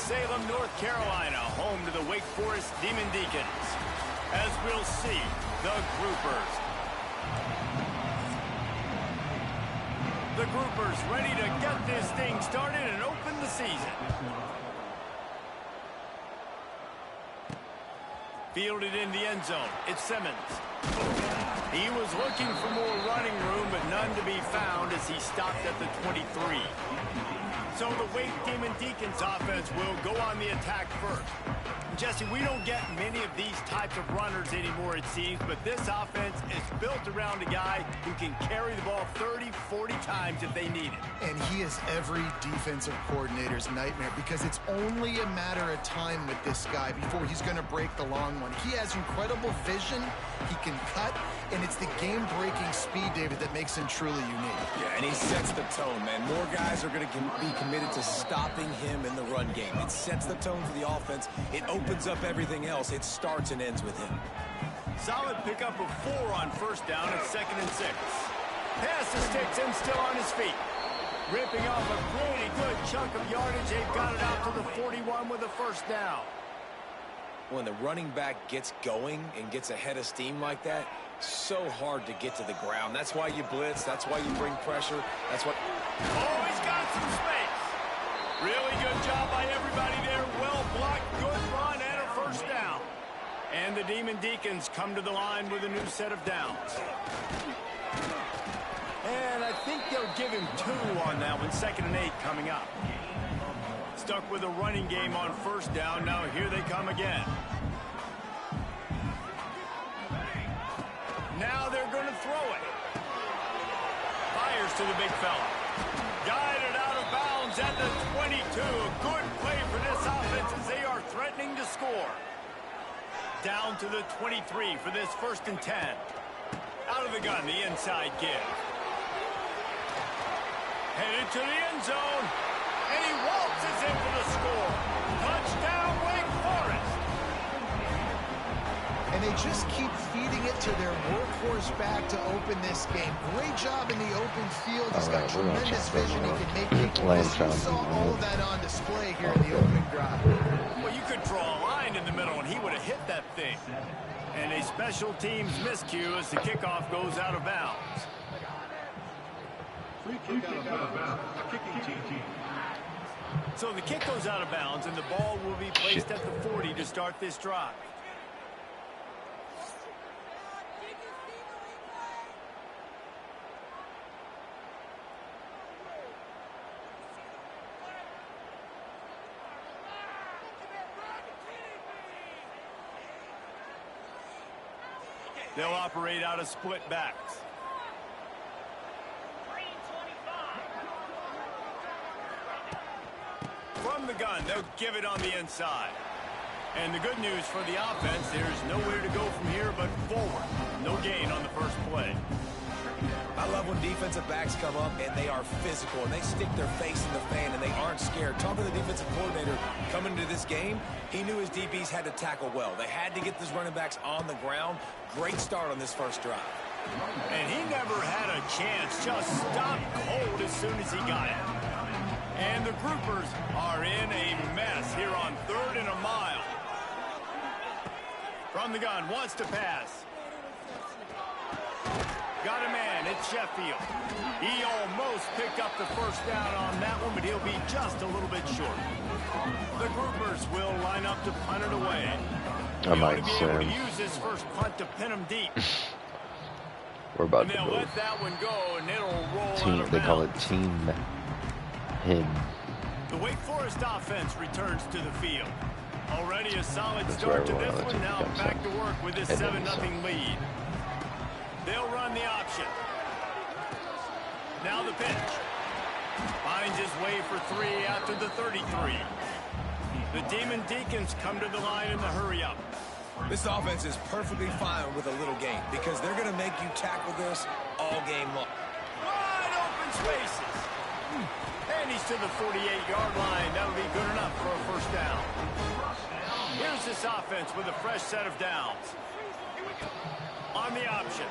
Salem, North Carolina, home to the Wake Forest Demon Deacons. As we'll see, the Groupers. The Groupers ready to get this thing started and open the season. Fielded in the end zone. It's Simmons. He was looking for more running room, but none to be found as he stopped at the 23. So the Wake Demon Deacons offense will go on the attack first. Jesse, we don't get many of these types of runners anymore, it seems, but this offense is built around a guy who can carry the ball 30, 40 times if they need it. And he is every defensive coordinator's nightmare because it's only a matter of time with this guy before he's going to break the long one. He has incredible vision, he can cut, and it's the game-breaking speed, David, that makes him truly unique. Yeah, and he sets the tone, man. More guys are going to be committed to stopping him in the run game. It sets the tone for the offense. It opens up everything else. It starts and ends with him. Solid pickup of 4 on first down at 2nd and 6. Pass to Sticks still on his feet. Ripping off a pretty good chunk of yardage. They've got it out to the 41 with a first down. When the running back gets going and gets ahead of steam like that, so hard to get to the ground. That's why you blitz. That's why you bring pressure. That's what... Oh, he's got some space. Really good job by everybody there. Well blocked, good run, and a first down. And the Demon Deacons come to the line with a new set of downs. And I think they'll give him 2 on that one. 2nd and 8 coming up. Stuck with a running game on first down. Now here they come again. Now they're going to throw it. Fires to the big fella. Guided out of bounds at the 22. A good play for this offense as they are threatening to score. Down to the 23 for this 1st and 10. Out of the gun, the inside give. Headed to the end zone. And he waltzes in for the score. Touchdown, Wake Forest. And they just keep feeding it to their workhorse back to open this game. Great job in the open field. He's got tremendous vision. He can make people miss. You saw all of that on display here in the opening drive. Well, you could draw a line in the middle, and he would have hit that thing. And a special teams miscue as the kickoff goes out of bounds. Free kick out of bounds. Kicking team. So the kick goes out of bounds, and the ball will be placed at the 40 to start this drive. They'll operate out of split backs. From the gun, they'll give it on the inside. And the good news for the offense, there's nowhere to go from here but forward. No gain on the first play. I love when defensive backs come up and they are physical and they stick their face in the fan and they aren't scared. Talking to the defensive coordinator coming into this game, he knew his DBs had to tackle well. They had to get these running backs on the ground. Great start on this first drive. And he never had a chance. Just stopped cold as soon as he got it. And the Groupers are in a mess here on 3rd and a mile. From the gun, wants to pass. Got a man, it's Sheffield. He almost picked up the first down on that one, but he'll be just a little bit short. The Groupers will line up to punt it away. I might be able to use this first punt to pin them deep. We're about and to they'll move. let that one go, and it'll roll Team, out of they call it bounds. team him. The Wake Forest offense returns to the field. Already a solid That's start to where this everyone one. Now else back to work with this and 7-0 lead. They'll run the option. Now the pitch. Finds his way for 3 out to the 33. The Demon Deacons come to the line in the hurry-up. This offense is perfectly fine with a little game because they're going to make you tackle this all game long. Wide open spaces. And he's to the 48-yard line. That'll be good enough for a first down. Here's this offense with a fresh set of downs. On the option.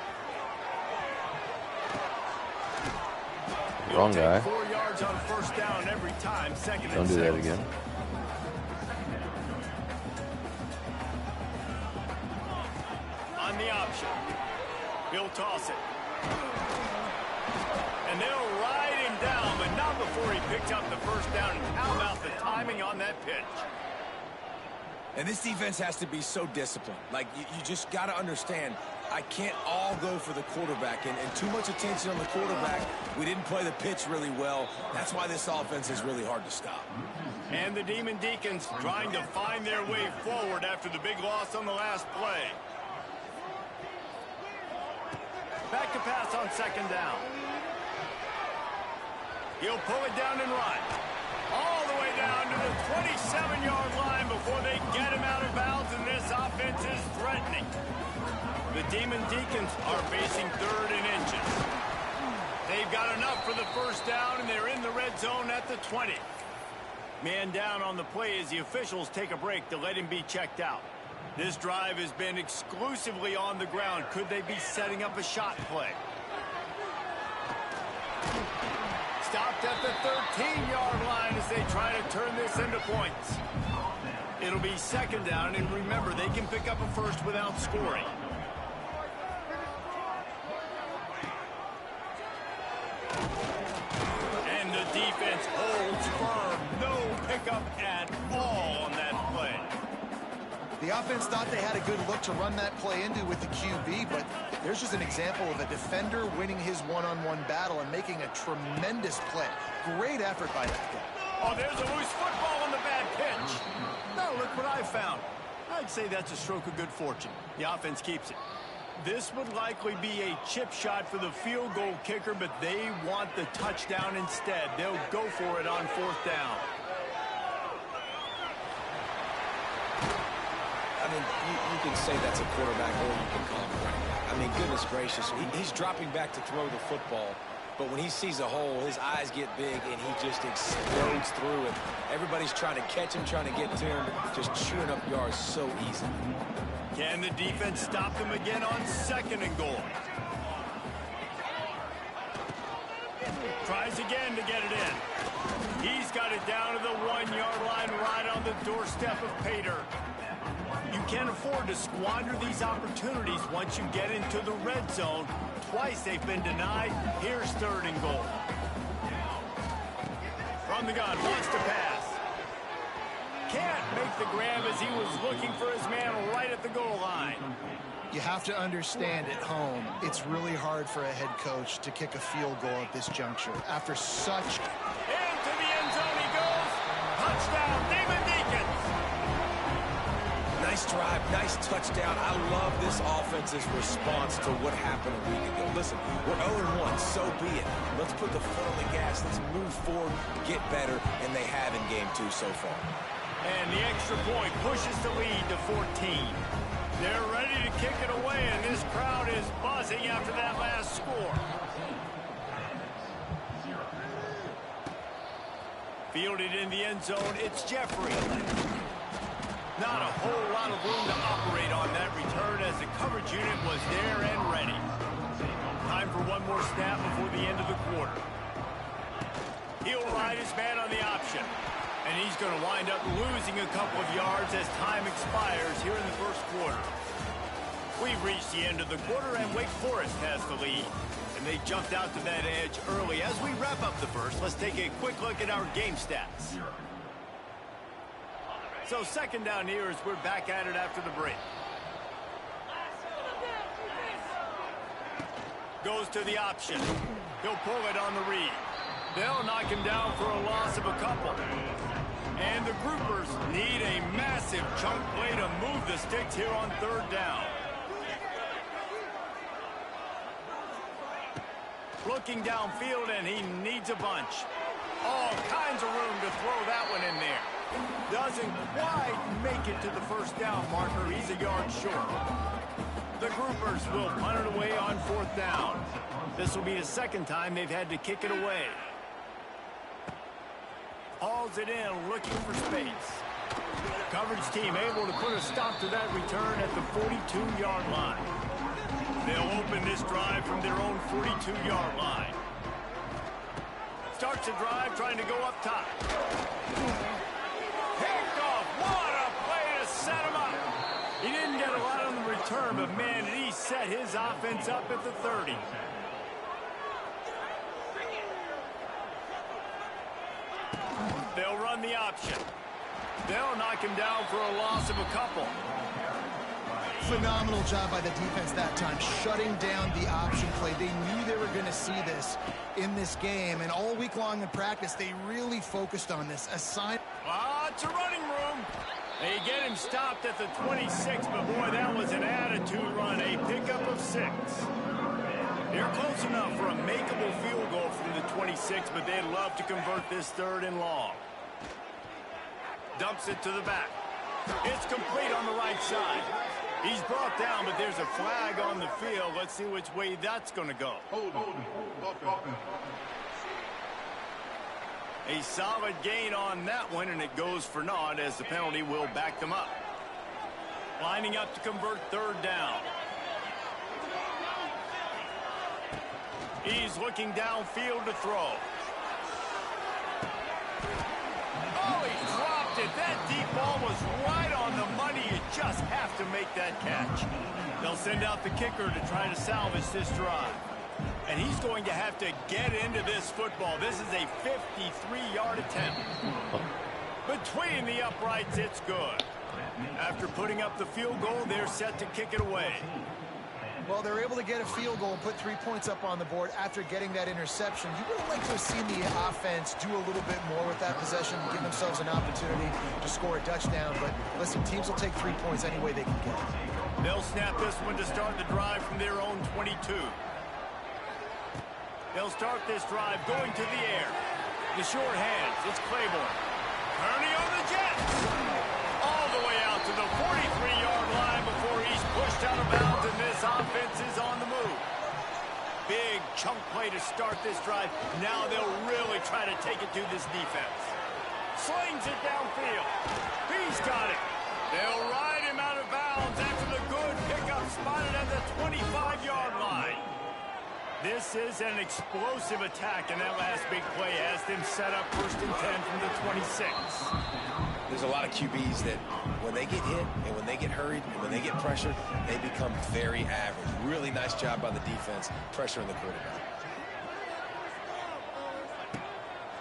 Wrong guy. 4 yards on first down every time. 2nd and 6. Don't do that again. on the option. He'll toss it. And they'll ride him down, but not before he picks up the first down. And how about the timing on that pitch? And this defense has to be so disciplined. Like, you just got to understand, I can't all go for the quarterback. And too much attention on the quarterback. We didn't play the pitch really well. That's why this offense is really hard to stop. And the Demon Deacons trying to find their way forward after the big loss on the last play. Back to pass on second down. He'll pull it down and run. All the way down to the 27-yard line before they get him out of bounds, and this offense is threatening. The Demon Deacons are facing third and inches. They've got enough for the first down, and they're in the red zone at the 20. Man down on the play as the officials take a break to let him be checked out. This drive has been exclusively on the ground. Could they be setting up a shot play? Stopped at the 13-yard line as they try to turn this into points. It'll be second down, and remember, they can pick up a first without scoring. And the defense holds firm. No pickup at all on that play. The offense thought they had a good look to run that play into with the QB, but there's just an example of a defender winning his one-on-one battle and making a tremendous play. Great effort by that guy. Oh, there's a loose football on the bad pitch. Now look what I found. I'd say that's a stroke of good fortune. The offense keeps it. This would likely be a chip shot for the field goal kicker, but they want the touchdown instead. They'll go for it on fourth down. I mean, you can say that's a quarterback or you can call him a running back. I mean, goodness gracious, he's dropping back to throw the football. But when he sees a hole, his eyes get big, and he just explodes through it. Everybody's trying to catch him, trying to get to him, just chewing up yards so easy. Can the defense stop them again on second and goal? Tries again to get it in. He's got it down to the 1-yard line right on the doorstep of Pater. You can't afford to squander these opportunities once you get into the red zone. Twice they've been denied. Here's third and goal. From the gun, wants to pass. Can't make the grab as he was looking for his man right at the goal line. You have to understand at home, it's really hard for a head coach to kick a field goal at this juncture. After such... Into the end zone he goes. Touchdown, Demon Deacons. Nice drive, nice touchdown. I love this offense's response to what happened a week ago. Listen, we're 0-1, so be it. Let's put the foot on the gas. Let's move forward, get better, and they have in game 2 so far. And the extra point pushes the lead to 14. They're ready to kick it away, and this crowd is buzzing after that last score. Fielded in the end zone, it's Jeffrey. Not a whole lot of room to operate on that return as the coverage unit was there and ready. Time for one more snap before the end of the quarter. He'll ride his man on the option. And he's going to wind up losing a couple of yards as time expires here in the first quarter. We've reached the end of the quarter, and Wake Forest has the lead. And they jumped out to that edge early. As we wrap up the first, let's take a quick look at our game stats. So second down here as we're back at it after the break. Goes to the option. He'll pull it on the read. They'll knock him down for a loss of a couple. And the groupers need a massive chunk play to move the sticks here on third down. Looking downfield, and he needs a bunch. All kinds of room to throw that one in there. Doesn't quite make it to the first down marker. He's a yard short. The groupers will punt it away on fourth down. This will be the second time they've had to kick it away. Hauls it in, looking for space. Coverage team able to put a stop to that return at the 42-yard line. They'll open this drive from their own 42-yard line. Starts a drive trying to go up top. Picked off. What a play to set him up. He didn't get a lot on the return, but man, did he set his offense up at the 30. They'll run the option. They'll knock him down for a loss of a couple. Phenomenal job by the defense that time, shutting down the option play. They knew they were going to see this in this game, and all week long in practice, they really focused on this. It's a running room. They get him stopped at the 26, but boy, that was an attitude run, a pickup of 6. They're close enough for a makeable field goal from the 26, but they'd love to convert this 3rd and long. Dumps it to the back. It's complete on the right side. He's brought down, but there's a flag on the field. Let's see which way that's going to go. A solid gain on that one, and it goes for naught as the penalty will back them up. Lining up to convert 3rd down. He's looking downfield to throw. Oh, he dropped it. That deep ball was right on the money. You just have to make that catch. They'll send out the kicker to try to salvage this drive. And he's going to have to get into this football. This is a 53-yard attempt. Between the uprights, it's good. After putting up the field goal, they're set to kick it away. Well, they're able to get a field goal and put 3 points up on the board after getting that interception. You would have liked to have seen the offense do a little bit more with that possession, give themselves an opportunity to score a touchdown. But listen, teams will take 3 points any way they can get it. They'll snap this one to start the drive from their own 22. They'll start this drive going to the air. The short hands, it's Claiborne. Kearney on the Jets. All the way out to the 43-yard line before he's pushed out of bounds, and this offense is on the move. Big chunk play to start this drive. Now they'll really try to take it to this defense. Slings it downfield. He's got it. They'll ride him out of bounds after the good pickup spotted at the 25-yard line. This is an explosive attack, and that last big play has them set up 1st and 10 from the 26. There's a lot of QBs that when they get hit and when they get hurried and when they get pressured, they become very average. Really nice job by the defense pressuring the quarterback.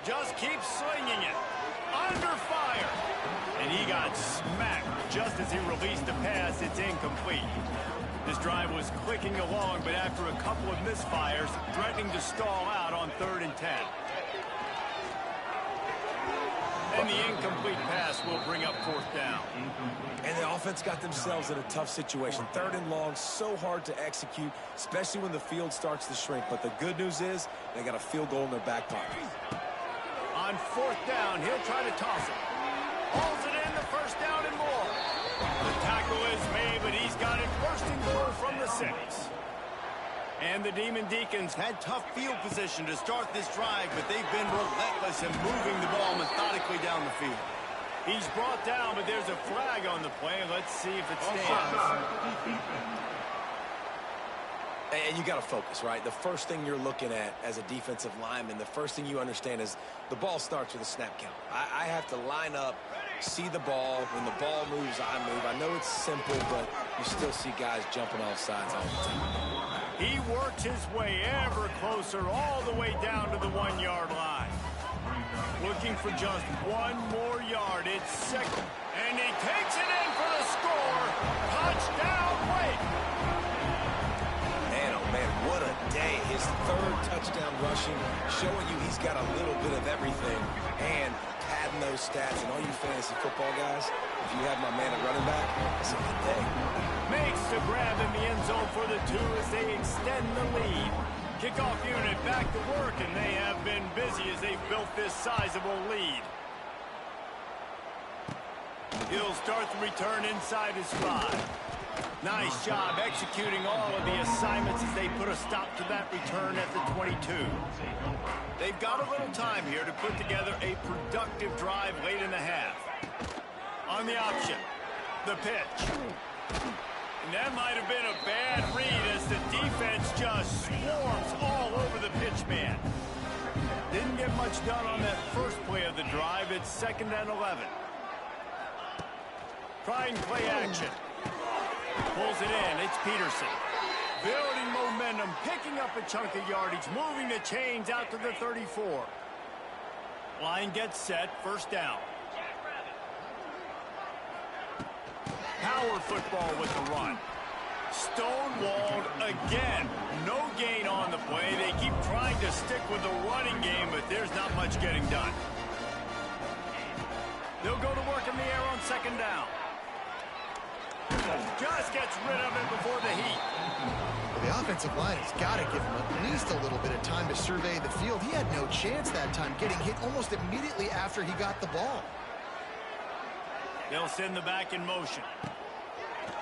Just keep slinging it. Under fire. And he got smacked just as he released the pass. It's incomplete. This drive was clicking along, but after a couple of misfires, threatening to stall out on 3rd and 10. And the incomplete pass will bring up 4th down. And the offense got themselves in a tough situation. 3rd and long, so hard to execute, especially when the field starts to shrink. But the good news is they got a field goal in their back pocket. On 4th down, he'll try to toss it. Hauls it in, the 1st down and more. The tackle is made, but he's got it 1st and goal from the 6. And the Demon Deacons had tough field position to start this drive, but they've been relentless in moving the ball methodically down the field. He's brought down, but there's a flag on the play. Let's see if it stands. And you got to focus, right? The first thing you're looking at as a defensive lineman, the first thing you understand is the ball starts with a snap count. I have to line up, see the ball. When the ball moves, I move. I know it's simple, but you still see guys jumping off sides all the time. He works his way ever closer all the way down to the 1-yard line. Looking for just 1 more yard. It's 2nd. And he takes it in for the score. Touchdown, Wake. Man, oh man, what a day. His 3rd touchdown rushing, showing you he's got a little bit of everything. And padding those stats. And all you fantasy football guys, if you have my man at running back, it's a good day. Makes the grab in the end zone for the 2 as they extend the lead. Kickoff unit back to work, and they have been busy as they've built this sizable lead. He'll start the return inside his 5. Nice job executing all of the assignments as they put a stop to that return at the 22. They've got a little time here to put together a productive drive late in the half. On the option, the pitch. And that might have been a bad read as the defense just swarms all over the pitch man. Didn't get much done on that first play of the drive. It's 2nd and 11. Trying play action. Pulls it in. Peterson. Building momentum, picking up a chunk of yardage, moving the chains out to the 34. Line gets set, first down. Power football with the run. Stonewalled again. No gain on the play. They keep trying to stick with the running game, but there's not much getting done. They'll go to work in the air on second down. Just gets rid of it before the heat. Well, the offensive line has got to give him at least a little bit of time to survey the field. He had no chance that time, getting hit almost immediately after he got the ball. They'll send the back in motion.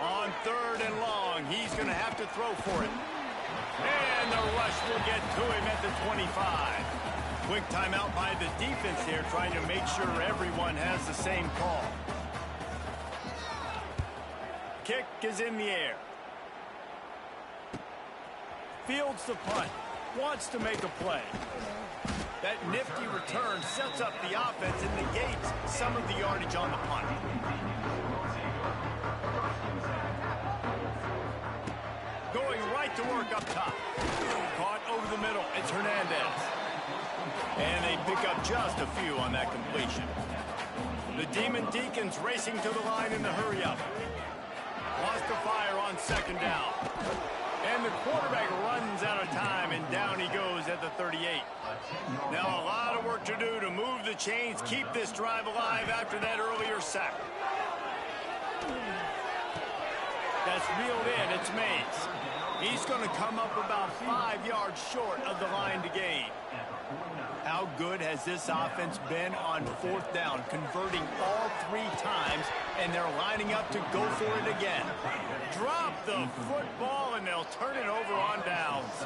On third and long, he's going to have to throw for it. And the rush will get to him at the 25. Quick timeout by the defense here, trying to make sure everyone has the same call. Kick is in the air. Fields the punt. Wants to make a play. That nifty return sets up the offense and negates some of the yardage on the punt. Going right to work up top. Caught over the middle. It's Hernandez. And they pick up just a few on that completion. The Demon Deacons racing to the line in the hurry-up. Wants to fire on second down. And the quarterback runs out of time, and down he goes at the 38. Now a lot of work to do to move the chains, keep this drive alive after that earlier sack. That's reeled in. It's Mays. He's going to come up about 5 yards short of the line to gain. How good has this offense been on fourth down, converting all 3 times, and they're lining up to go for it again. Drop the football, and they'll turn it over on downs.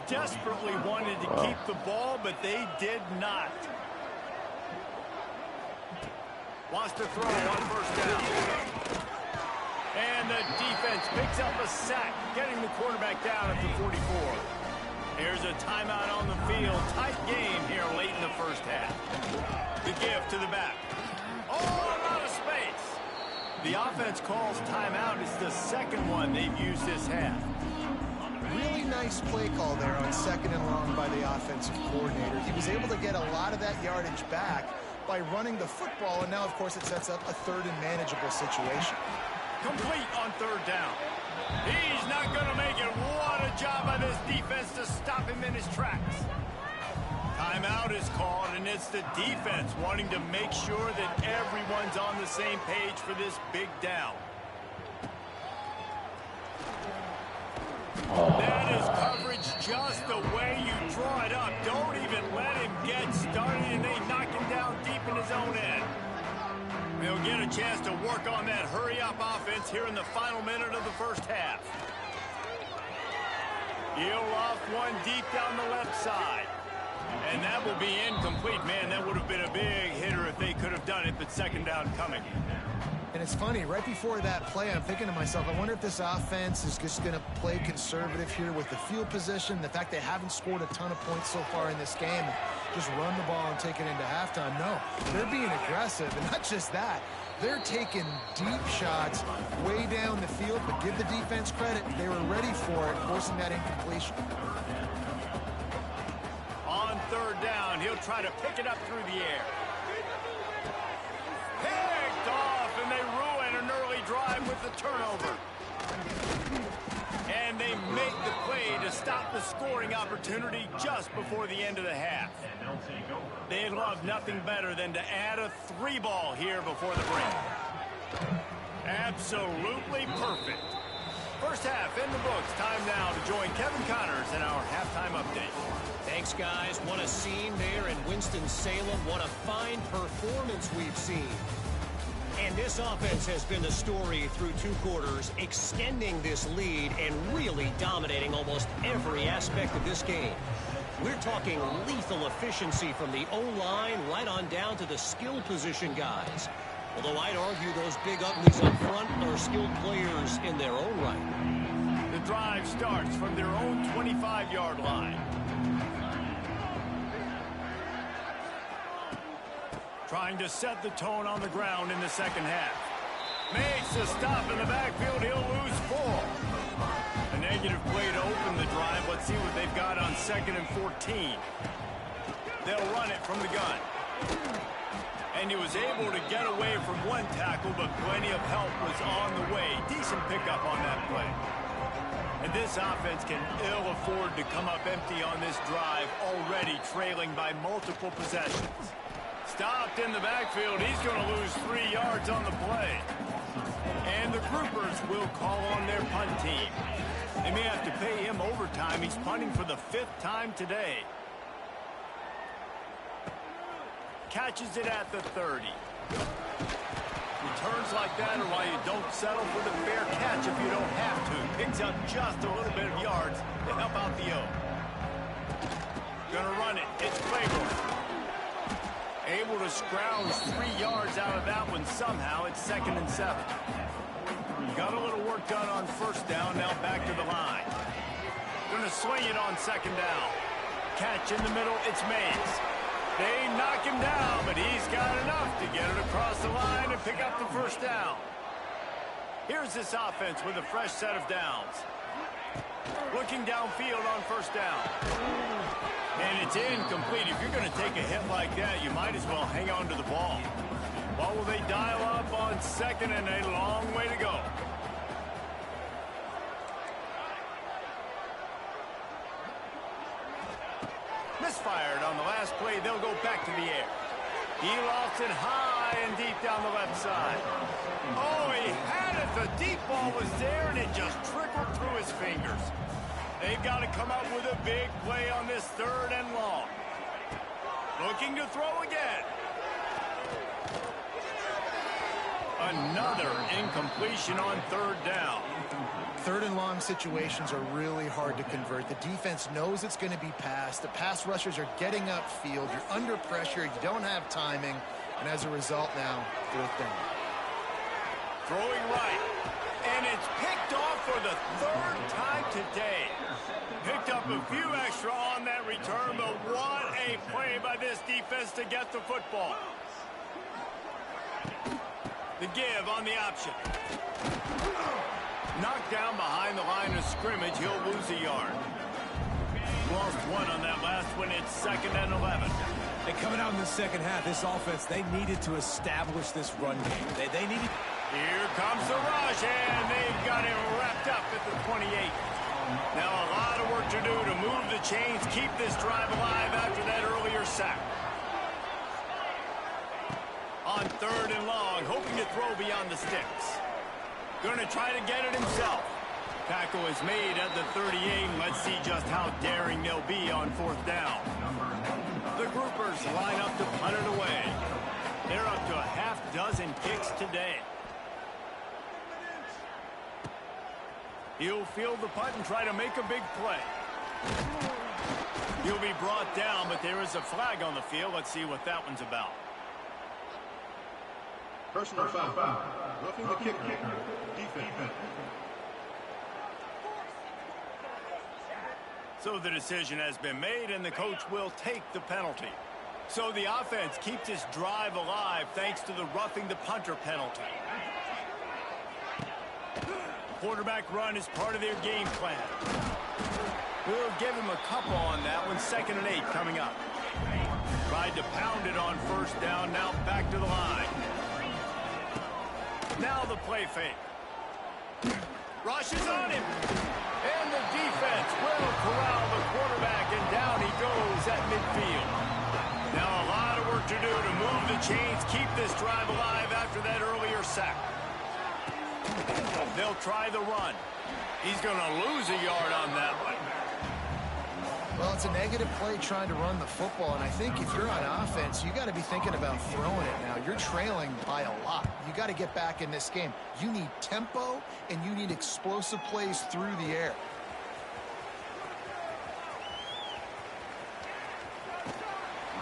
Desperately wanted to keep the ball, but they did not. Wants to throw on first down. And the defense picks up a sack, getting the quarterback down at the 44. Here's a timeout on the field. Tight game here late in the first half. The give to the back. Oh, a lot of space. The offense calls timeout. It's the second one they've used this half. Really nice play call there on second and long by the offensive coordinator. He was able to get a lot of that yardage back by running the football, and now, of course, it sets up a third and manageable situation. Complete on third down. He's not going to make it. What a job by this defense to stop him in his tracks. Timeout is called, and it's the defense wanting to make sure that everyone's on the same page for this big down. That is coverage just the way you draw it up. Don't even let him get started, and they knock him down deep in his own end. They'll get a chance to work on that hurry-up offense here in the final minute of the first half. He'll off one deep down the left side. And that will be incomplete. Man, that would have been a big hitter if they could have done it, but second down coming. And it's funny, right before that play, I'm thinking to myself, I wonder if this offense is just going to play conservative here with the field position, the fact they haven't scored a ton of points so far in this game, just run the ball and take it into halftime. No, they're being aggressive, and not just that. They're taking deep shots way down the field, but give the defense credit. They were ready for it, forcing that incompletion. On third down, he'll try to pick it up through the air. Picked off, and they ruin an early drive with the turnover. And they make the play to stop the scoring opportunity just before the end of the half. They'd love nothing better than to add a 3-ball here before the break. Absolutely perfect. First half in the books. Time now to join Kevin Connors in our halftime update. Thanks, guys. What a scene there in Winston-Salem. What a fine performance we've seen. And this offense has been the story through 2 quarters, extending this lead and really dominating almost every aspect of this game. We're talking lethal efficiency from the O-line right on down to the skill position guys. Although I'd argue those big uglies up front are skilled players in their own right. The drive starts from their own 25-yard line. Trying to set the tone on the ground in the second half. Makes a stop in the backfield. He'll lose 4. 2nd and 14. They'll run it from the gun. And he was able to get away from one tackle, but plenty of help was on the way. Decent pickup on that play. And this offense can ill afford to come up empty on this drive, already trailing by multiple possessions. Stopped in the backfield. He's going to lose 3 yards on the play. And the groupers will call on their punt team. They may have to pay him overtime. He's punting for the 5th time today. Catches it at the 30. Returns like that are why you don't settle for the fair catch if you don't have to. Picks up just a little bit of yards to help out the O. Gonna run it. It's Claiborne. Able to scrounge 3 yards out of that one somehow. It's 2nd and 7. Got a little work done on 1st down. Now back to the line. Gonna swing it on 2nd down. Catch in the middle. It's Mays. They knock him down, but he's got enough to get it across the line and pick up the 1st down. Here's this offense with a fresh set of downs. Looking downfield on 1st down. And it's incomplete. If you're going to take a hit like that, you might as well hang on to the ball. What will they dial up on 2nd and a long way to go? Misfired on the last play. They'll go back to the air. He lofts it high and deep down the left side. Oh, he had it. The deep ball was there, and it just trickled through his fingers. They've got to come up with a big play on this 3rd and long. Looking to throw again. Another incompletion on 3rd down. 3rd and long situations are really hard to convert. The defense knows it's going to be passed. The pass rushers are getting upfield. You're under pressure. You don't have timing. And as a result now, 4th down. Throwing right. And it's picked off for the 3rd time today. Picked up a few extra on that return, but what a play by this defense to get the football. The give on the option. Knocked down behind the line of scrimmage. He'll lose a yard. Lost 1 on that last one. It's 2nd and 11. And coming out in the second half, this offense, they needed to establish this run game. They needed... Here comes the rush, and they've got him wrapped up at the 28. Now a lot of work to do to move the chains, keep this drive alive after that earlier sack. On 3rd and long, hoping to throw beyond the sticks. Going to try to get it himself. Tackle is made at the 38. Let's see just how daring they'll be on 4th down. The groupers line up to punt it away. They're up to a half-dozen kicks today. He'll field the punt and try to make a big play. He'll be brought down, but there is a flag on the field. Let's see what that one's about. Personal foul. Roughing the kicker. Defense. So the decision has been made, and the coach will take the penalty. So the offense keeps this drive alive thanks to the roughing the punter penalty. Quarterback run is part of their game plan. We'll give him a couple on that one. 2nd and 8 coming up. Tried to pound it on 1st down. Now back to the line. Now the play fake. Rushes on him. And the defense will corral the quarterback, and down he goes at midfield. Now a lot of work to do to move the chains, keep this drive alive after that earlier sack. They'll try the run. He's going to lose a yard on that one. Well, it's a negative play trying to run the football, and I think if you're on offense, you got to be thinking about throwing it now. You're trailing by a lot. You got to get back in this game. You need tempo, and you need explosive plays through the air.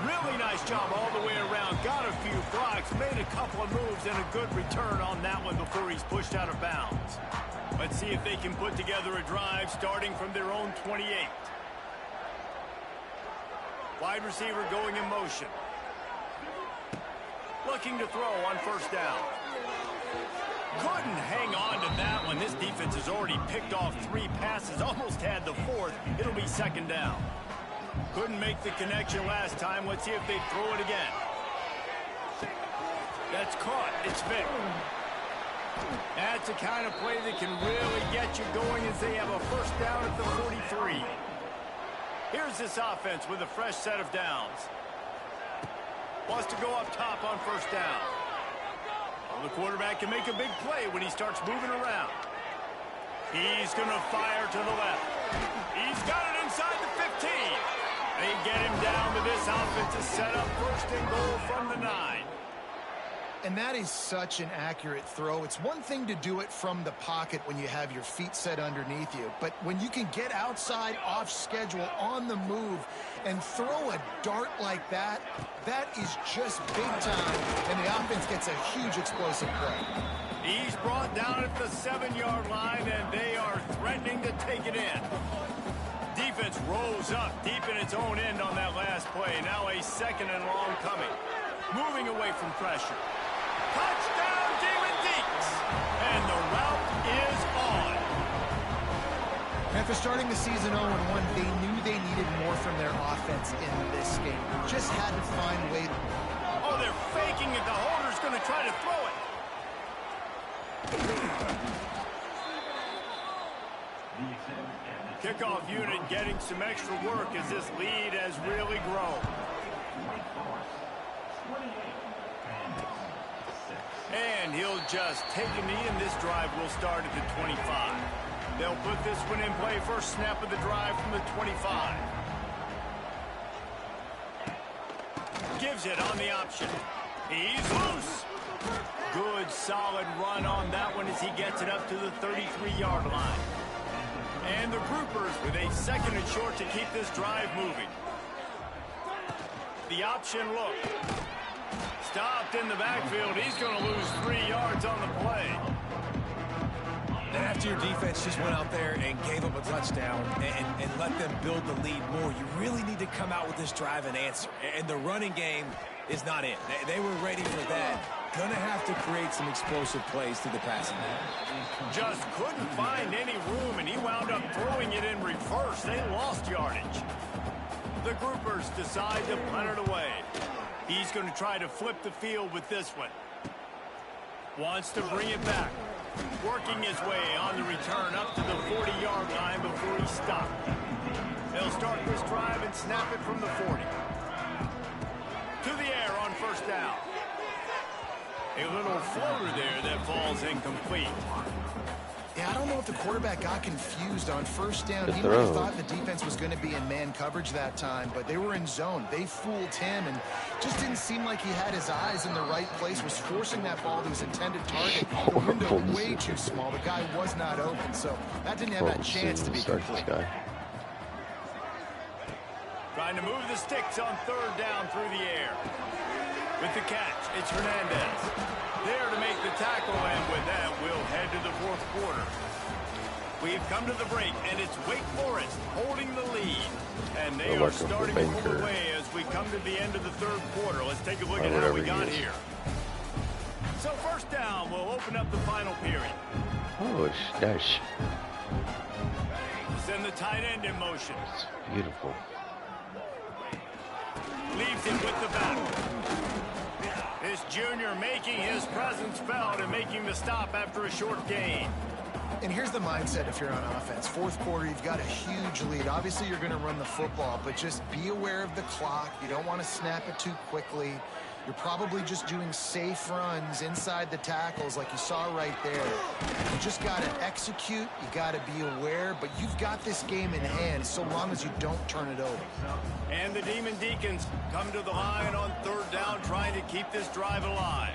Really nice job all the way around. Got a few blocks, made a couple of moves, and a good return on that one before he's pushed out of bounds. Let's see if they can put together a drive starting from their own 28. Wide receiver going in motion. Looking to throw on 1st down. Couldn't hang on to that one. This defense has already picked off 3 passes, almost had the 4th. It'll be 2nd down. Couldn't make the connection last time. Let's see if they throw it again. That's caught. It's Vic. That's the kind of play that can really get you going as they have a first down at the 43. Here's this offense with a fresh set of downs. Wants to go up top on first down. Well, the quarterback can make a big play when he starts moving around. He's going to fire to the left. He's got it inside the 15. They get him down to this offensive setup. First and goal from the 9. And that is such an accurate throw. It's one thing to do it from the pocket when you have your feet set underneath you, but when you can get outside, off schedule, on the move, and throw a dart like that, that is just big time, and the offense gets a huge explosive play. He's brought down at the 7-yard line, and they are threatening to take it in. Defense rolls up deep in its own end on that last play. Now a second and long coming. Moving away from pressure. Touchdown, Demon Deeks! And the route is on. After starting the season 0-1, they knew they needed more from their offense in this game. Just had to find a way. Oh, they're faking it. The holder's going to try to throw it. Kickoff unit getting some extra work as this lead has really grown. And he'll just take a knee, and this drive will start at the 25. They'll put this one in play. First snap of the drive from the 25. Gives it on the option. He's loose. Good, solid run on that one as he gets it up to the 33-yard line. And the Groupers with a second and short to keep this drive moving. The option look. Stopped in the backfield. He's going to lose 3 yards on the play. And after your defense just went out there and gave up a touchdown and let them build the lead more, you really need to come out with this drive and answer. And the running game is not it. They were ready for that. Going to have to create some explosive plays through the passing game. Just couldn't find any room, and he wound up throwing it in reverse. They lost yardage. The Groupers decide to punt it away. He's going to try to flip the field with this one. Wants to bring it back. Working his way on the return up to the 40-yard line before he stopped. They'll start this drive and snap it from the 40. To the air on first down. A little floater there that falls incomplete. Yeah, I don't know if the quarterback got confused on first down. He might have thought the defense was going to be in man coverage that time, but they were in zone. They fooled him and just didn't seem like he had his eyes in the right place, was forcing that ball to his intended target. The window way too small. The guy was not open, so that didn't have that chance to be complete. Trying to move the sticks on third down through the air. With the catch, it's Hernandez. There to make the tackle, and with that, we'll head to the fourth quarter. We've come to the break, and it's Wake Forest holding the lead. And they are starting to pull away as we come to the end of the third quarter. Let's take a look at how we got here. So first down, we'll open up the final period. Oh, gosh. Send the tight end in motion. It's beautiful. Leaves him with the battle. This junior making his presence felt and making the stop after a short gain. And here's the mindset if you're on offense. Fourth quarter, you've got a huge lead. Obviously, you're going to run the football, but just be aware of the clock. You don't want to snap it too quickly. You're probably just doing safe runs inside the tackles like you saw right there. You just got to execute. You got to be aware, but you've got this game in hand so long as you don't turn it over. And the Demon Deacons come to the line on third down, trying to keep this drive alive.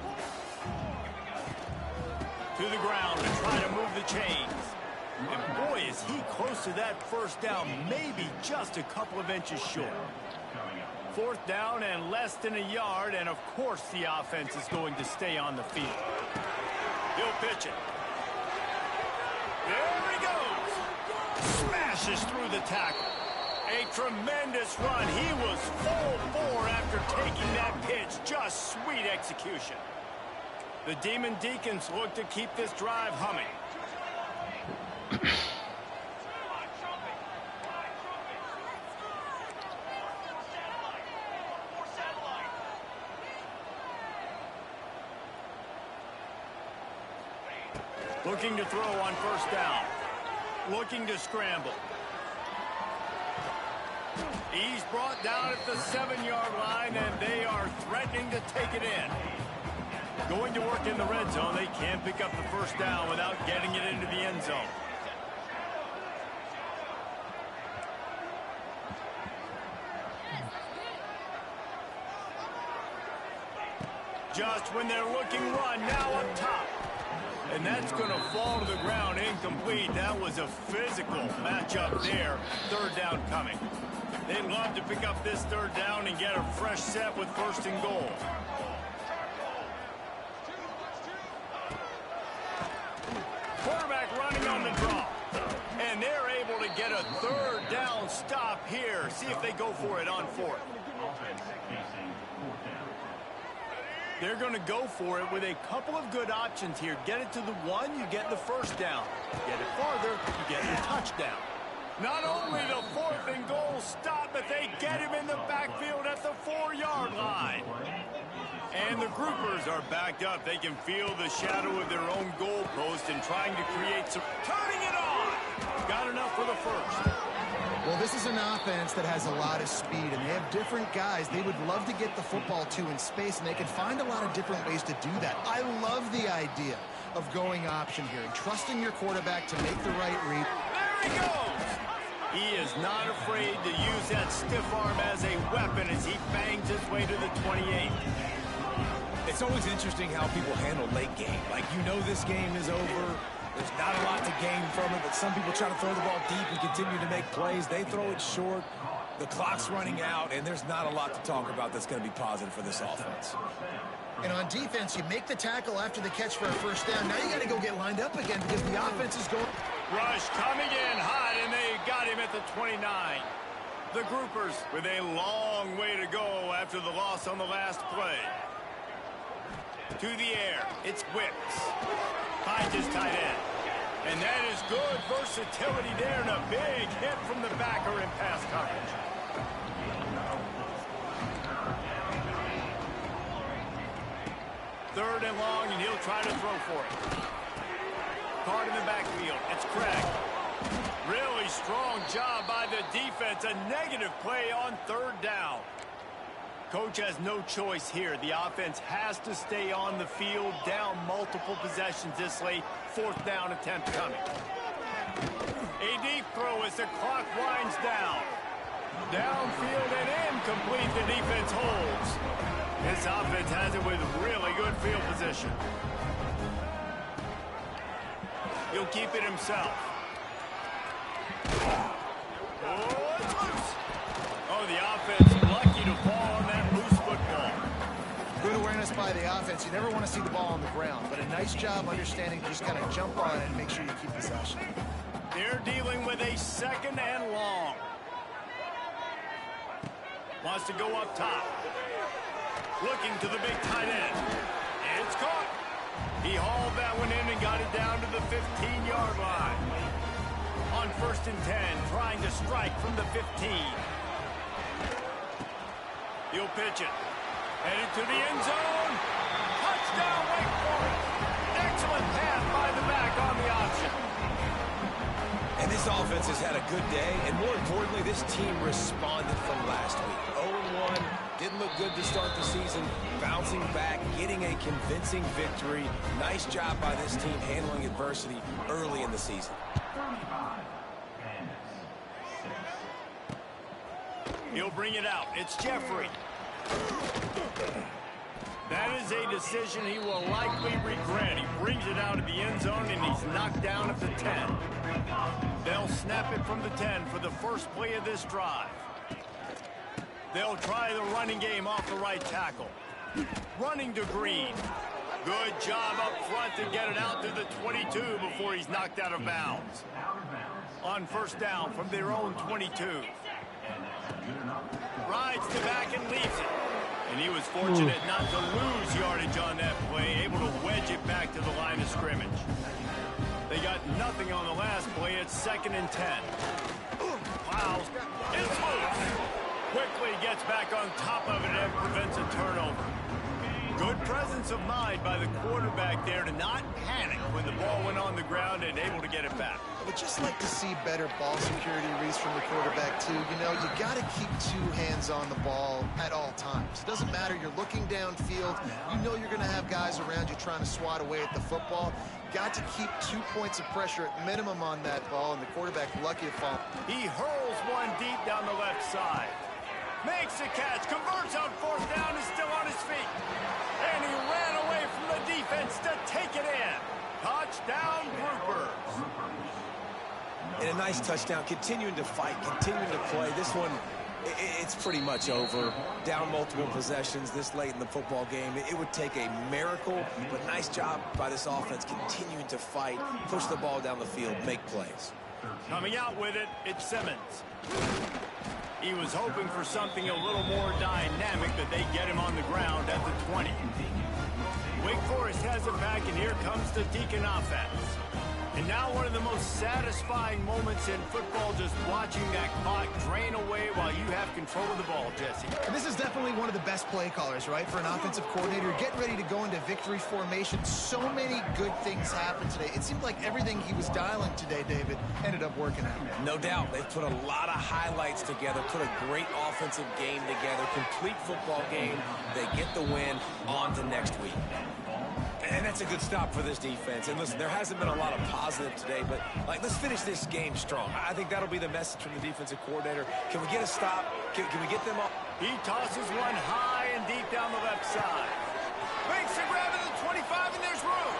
To the ground to try to move the chains. And boy, is he close to that first down, maybe just a couple of inches short. Fourth down and less than a yard, and of course the offense is going to stay on the field. He'll pitch it. There he goes. Smashes through the tackle. A tremendous run. He was full bore after taking that pitch. Just sweet execution. The Demon Deacons look to keep this drive humming. Looking to throw on first down. Looking to scramble. He's brought down at the 7-yard line, and they are threatening to take it in. Going to work in the red zone. They can't pick up the first down without getting it into the end zone. Just when they're looking run, now up top. And that's going to fall to the ground incomplete. That was a physical matchup there. Third down coming. They'd love to pick up this third down and get a fresh set with first and goal. Quarterback running on the draw. And they're able to get a third down stop here. See if they go for it on fourth. They're going to go for it with a couple of good options here. Get it to the 1, you get the first down. Get it farther, you get your touchdown. Not only the fourth and goal stop, but they get him in the backfield at the 4-yard line. And the groupers are backed up. They can feel the shadow of their own goalpost and trying to create some... Turning it on! Got enough for the first. Well, this is an offense that has a lot of speed, and they have different guys they would love to get the football to in space, and they can find a lot of different ways to do that. I love the idea of going option here and trusting your quarterback to make the right read. There he goes! He is not afraid to use that stiff arm as a weapon as he bangs his way to the 28. It's always interesting how people handle late game. Like, you know this game is over. There's not a lot to gain from it, but some people try to throw the ball deep and continue to make plays. They throw it short. The clock's running out, and there's not a lot to talk about that's going to be positive for this offense. And on defense, you make the tackle after the catch for a first down. Now you got to go get lined up again because the offense is going... Rush coming in hot, and they got him at the 29. The groupers with a long way to go after the loss on the last play. To the air, it's Wicks. Finds his tight end. And that is good versatility there, and a big hit from the backer in pass coverage. Third and long, and he'll try to throw for it. Card in the backfield. It's Craig. Really strong job by the defense. A negative play on third down. Coach has no choice here. The offense has to stay on the field, down multiple possessions this late. Fourth down attempt coming. A deep throw as the clock winds down. Downfield and incomplete. The defense holds. This offense has it with really good field position. He'll keep it himself. Oh, it's loose. Oh, the offense lucky to fall on that loose football. Good awareness by the offense. You never want to see the ball on the ground, but a nice job understanding to just kind of jump on it and make sure you keep possession. They're dealing with a second and long. Wants to go up top. Looking to the big tight end. It's caught. He hauled that one in and got it down to the 15-yard line. On first and 10, trying to strike from the 15. He'll pitch it. Headed to the end zone. Touchdown, Wake Forest. Excellent pass by the back on the option. And this offense has had a good day, and more importantly, this team responded from last week. 0-1, didn't look good to start the season, bouncing back, getting a convincing victory. Nice job by this team handling adversity early in the season. He'll bring it out. It's Jeffrey. That is a decision he will likely regret. He brings it out of the end zone, and he's knocked down at the 10. They'll snap it from the 10 for the first play of this drive. They'll try the running game off the right tackle. Running to Green. Good job up front to get it out to the 22 before he's knocked out of bounds. On first down from their own 22. Rides to back and leaves it. And he was fortunate not to lose yardage on that play, able to wedge it back to the line of scrimmage. They got nothing on the last play. It's second and 10. Fouls. It's loose. Quickly gets back on top of it and prevents a turnover. Good presence of mind by the quarterback there to not panic when the ball went on the ground and able to get it back. I would just like to see better ball security, Reese, from the quarterback, too. You know, you got to keep two hands on the ball at all times. It doesn't matter. You're looking downfield. You know you're going to have guys around you trying to swat away at the football. Got to keep 2 points of pressure at minimum on that ball, and the quarterback lucky to fall. He hurls one deep down the left side. Makes a catch, converts on fourth down, is still on his feet. And he ran away from the defense to take it in. Touchdown, Groupers. And a nice touchdown, continuing to fight, continuing to play. This one, it's pretty much over. Down multiple possessions this late in the football game. It would take a miracle, but nice job by this offense continuing to fight, push the ball down the field, make plays. Coming out with it, it's Simmons. He was hoping for something a little more dynamic, that they get him on the ground at the 20. Wake Forest has it back, and here comes the Deacon offense. And now one of the most satisfying moments in football, just watching that clock drain away while you have control of the ball, Jesse. And this is definitely one of the best play callers, right, for an offensive coordinator. Getting ready to go into victory formation. So many good things happened today. It seemed like everything he was dialing today, David, ended up working out. No doubt. They've put a lot of highlights together, put a great offensive game together, complete football game. They get the win. On to next week. And that's a good stop for this defense. And listen, there hasn't been a lot of positive today, but let's finish this game strong. I think that'll be the message from the defensive coordinator. Can we get a stop? Can we get them off? He tosses one high and deep down the left side. Makes a grab at the 25, and there's room.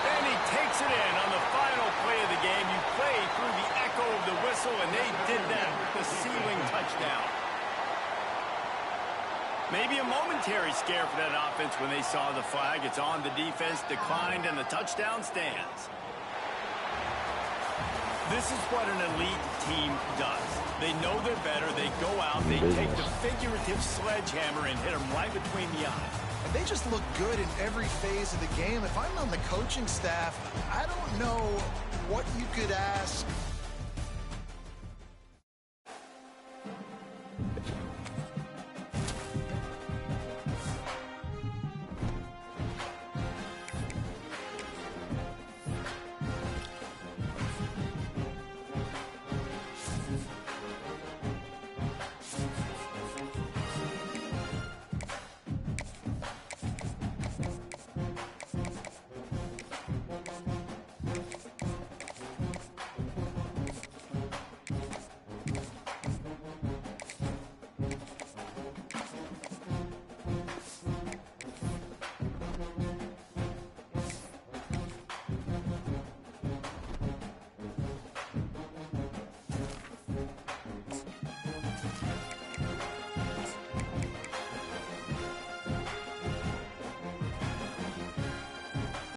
And he takes it in on the final play of the game. You play through the echo of the whistle, and they did that with the ceiling touchdown. Maybe a momentary scare for that offense when they saw the flag. It's on, the defense declined, and the touchdown stands. This is what an elite team does. They know they're better. They go out. They take the figurative sledgehammer and hit them right between the eyes. And they just look good in every phase of the game. If I'm on the coaching staff, I don't know what you could ask